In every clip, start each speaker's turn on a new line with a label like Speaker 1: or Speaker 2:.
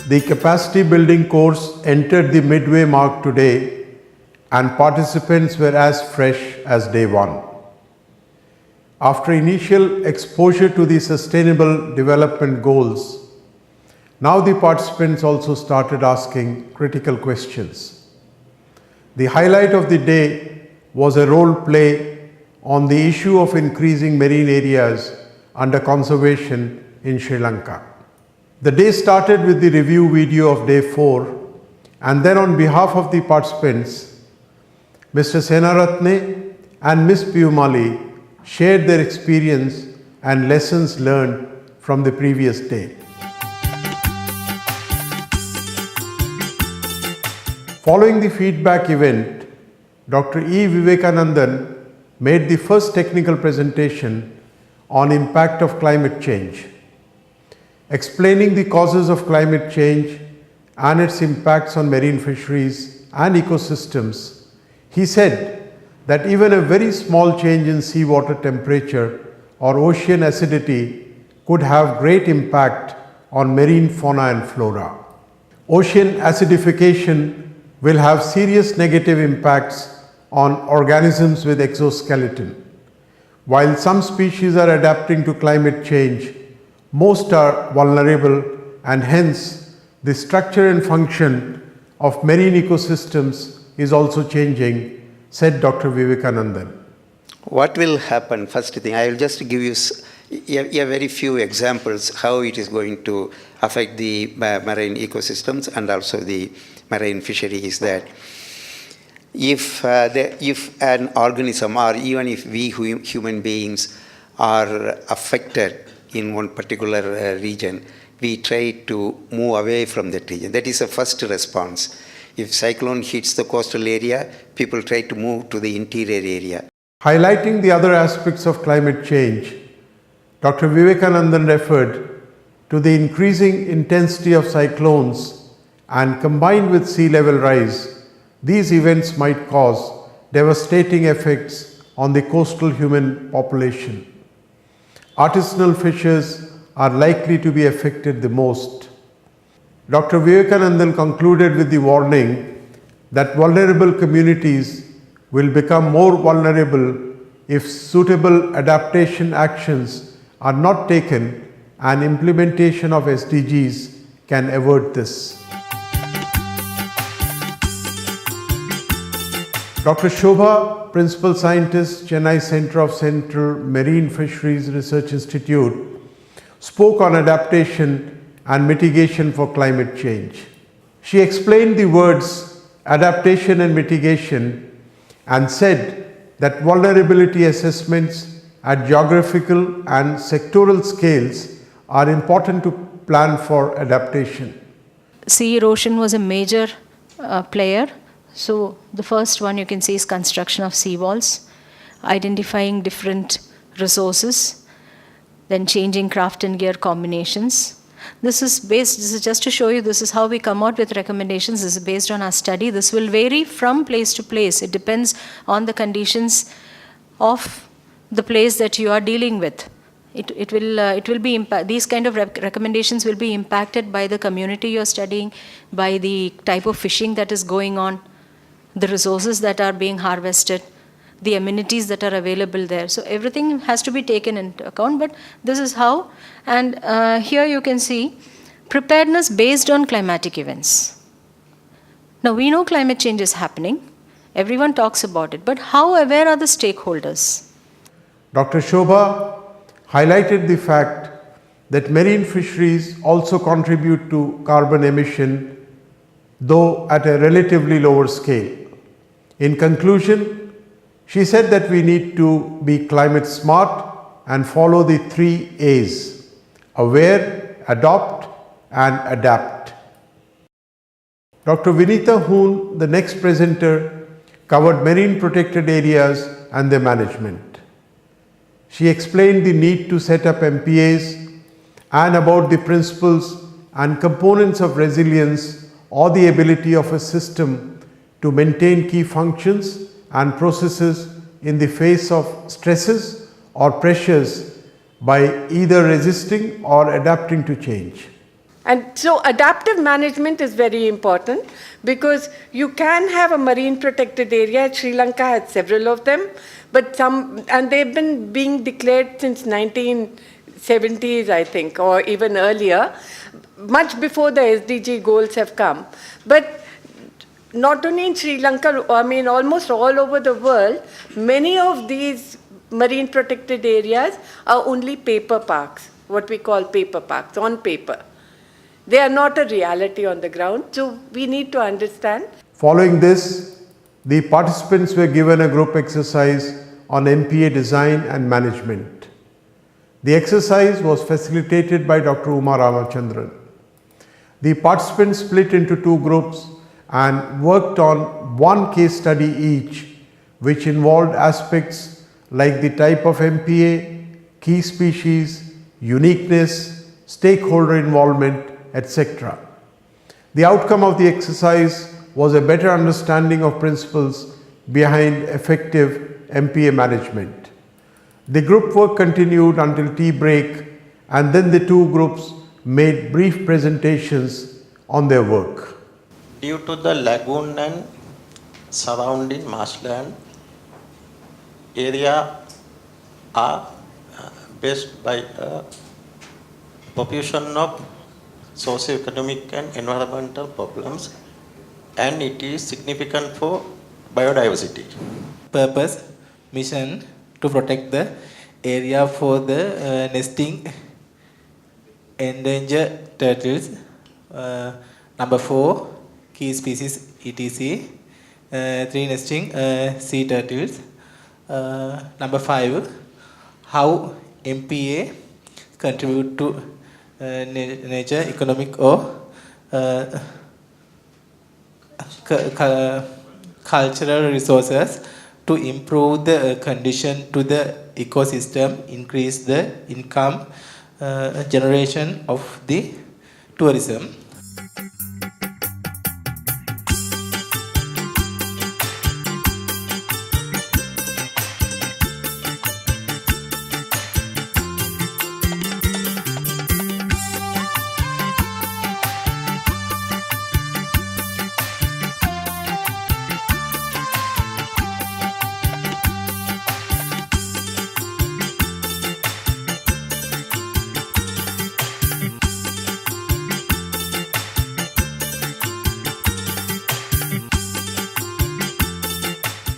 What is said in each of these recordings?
Speaker 1: The capacity building course entered the midway mark today and participants were as fresh as day one. After initial exposure to the sustainable development goals, now the participants also started asking critical questions. The highlight of the day was a role play on the issue of increasing marine areas under conservation in Sri Lanka. The day started with the review video of day 4, and then on behalf of the participants, Mr. Senaratne and Ms. Piyumali shared their experience and lessons learned from the previous day. Following the feedback event, Dr. E. Vivekanandan made the first technical presentation on impact of climate change. Explaining the causes of climate change and its impacts on marine fisheries and ecosystems, he said that even a very small change in seawater temperature or ocean acidity could have great impact on marine fauna and flora. Ocean acidification will have serious negative impacts on organisms with exoskeleton. While some species are adapting to climate change, most are vulnerable, and hence the structure and function of marine ecosystems is also changing, said Dr. Vivekanandan.
Speaker 2: What will happen? First thing, I will just give you a very few examples how it is going to affect the marine ecosystems and also the marine fisheries. That if an organism or even if we human beings are affected in one particular region, we try to move away from that region. That is the first response. If cyclone hits the coastal area, people try to move to the interior area.
Speaker 1: Highlighting the other aspects of climate change, Dr. Vivekanandan referred to the increasing intensity of cyclones, and combined with sea level rise, these events might cause devastating effects on the coastal human population. Artisanal fishers are likely to be affected the most. Dr. Vivekanandan concluded with the warning that vulnerable communities will become more vulnerable if suitable adaptation actions are not taken, and implementation of SDGs can avert this. Dr. Shobha, Principal Scientist, Chennai Center of Central Marine Fisheries Research Institute, spoke on adaptation and mitigation for climate change. She explained the words adaptation and mitigation and said that vulnerability assessments at geographical and sectoral scales are important to plan for adaptation.
Speaker 3: Sea erosion was a major player. So the first one you can see is construction of seawalls, identifying different resources, then changing craft and gear combinations. This is just to show you, this is how we come out with recommendations. This is based on our study. This will vary from place to place. It depends on the conditions of the place that you are dealing with. It will be these kind of recommendations will be impacted by the community you are studying, by the type of fishing that is going on, the resources that are being harvested, the amenities that are available there. So everything has to be taken into account, but this is how. And here you can see preparedness based on climatic events. Now we know climate change is happening. Everyone talks about it, but how aware are the stakeholders?
Speaker 1: Dr. Shobha highlighted the fact that marine fisheries also contribute to carbon emission, though at a relatively lower scale. In conclusion, she said that we need to be climate smart and follow the 3 A's: aware, adopt, and adapt. Dr. Vinita Hoon, the next presenter, covered marine protected areas and their management. She explained the need to set up MPAs and about the principles and components of resilience or the ability of a system to maintain key functions and processes in the face of stresses or pressures by either resisting or adapting to change.
Speaker 4: And so adaptive management is very important because you can have a marine protected area. Sri Lanka has several of them, but and they've been being declared since 1970s, I think, or even earlier, much before the SDG goals have come. But not only in Sri Lanka, I mean almost all over the world, many of these marine protected areas are only paper parks, what we call paper parks, on paper. They are not a reality on the ground, so we need to understand.
Speaker 1: Following this, the participants were given a group exercise on MPA design and management. The exercise was facilitated by Dr. Uma Ramachandran. The participants split into two groups and worked on one case study each, which involved aspects like the type of MPA, key species, uniqueness, stakeholder involvement, etc. The outcome of the exercise was a better understanding of principles behind effective MPA management. The group work continued until tea break, and then the two groups made brief presentations on their work.
Speaker 5: Due to the lagoon and surrounding marshland, area are based by a population of socio-economic and environmental problems, and it is significant for biodiversity.
Speaker 6: Purpose, mission to protect the area for the nesting endangered turtles. Number 4, key species etc. 3, nesting sea turtles. Number 5, how MPA contribute to nature, economic or cultural resources to improve the condition to the ecosystem, increase the income generation of the tourism.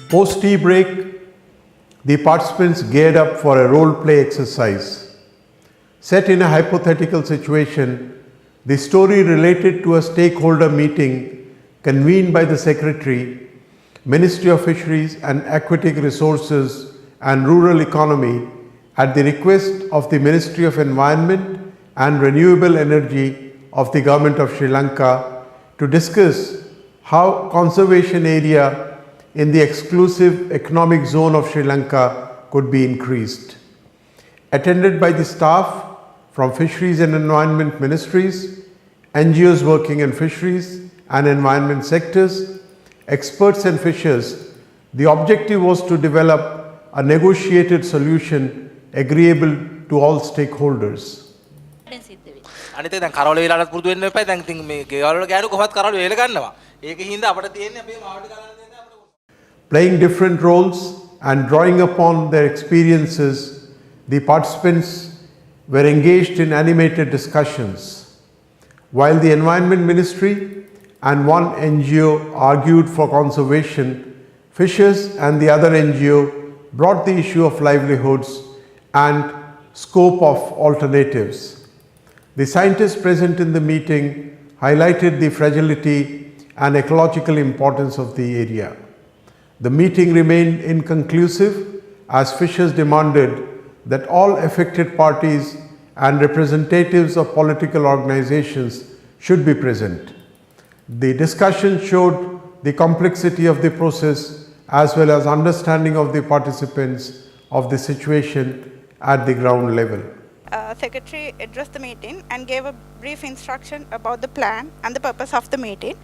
Speaker 1: Post tea break, the participants geared up for a role play exercise. Set in a hypothetical situation, the story related to a stakeholder meeting convened by the Secretary, Ministry of Fisheries and Aquatic Resources and Rural Economy at the request of the Ministry of Environment and Renewable Energy of the Government of Sri Lanka to discuss how conservation area in the exclusive economic zone of Sri Lanka could be increased. Attended by the staff from Fisheries and Environment Ministries, NGOs working in fisheries and environment sectors, experts and fishers, the objective was to develop a negotiated solution agreeable to all stakeholders.
Speaker 7: අනිත් දැන් කරවල වේලාවට පුරුදු වෙන්න එපා. දැන් ඉතින් මේ ගෙවල් වල ගෑනු කොහොමත් කරවල වේල ගන්නවා. ඒක හින්දා අපිට තියෙන්නේ අපේ මාවටි ගන්න දෙන්න අපිට.
Speaker 1: Playing different roles and drawing upon their experiences, the participants were engaged in animated discussions. While the Environment Ministry and one NGO argued for conservation, fishers and the other NGO brought the issue of livelihoods and scope of alternatives. The scientists present in the meeting highlighted the fragility and ecological importance of the area. The meeting remained inconclusive as fishers demanded that all affected parties and representatives of political organizations should be present. The discussion showed the complexity of the process as well as understanding of the participants of the situation at the ground level.
Speaker 8: Secretary addressed the meeting and gave a brief instruction about the plan and the purpose of the meeting.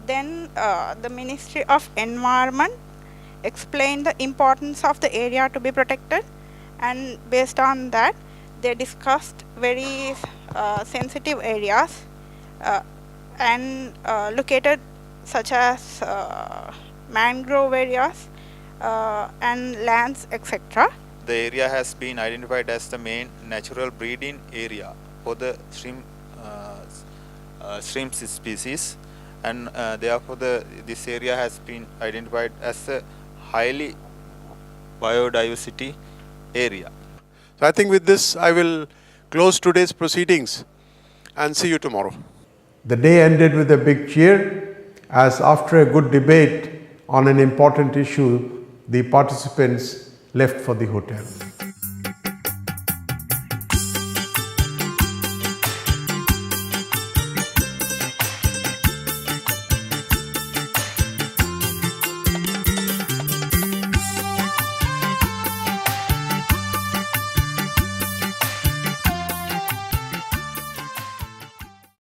Speaker 8: Then the Ministry of Environment explained the importance of the area to be protected, and based on that they discussed very sensitive areas and located such as mangrove areas and lands, etc.
Speaker 9: The area has been identified as the main natural breeding area for the shrimp species, and therefore this area has been identified as a highly biodiversity area.
Speaker 1: So I think with this I will close today's proceedings and see you tomorrow. The day ended with a big cheer, as after a good debate on an important issue, the participants left for the hotel.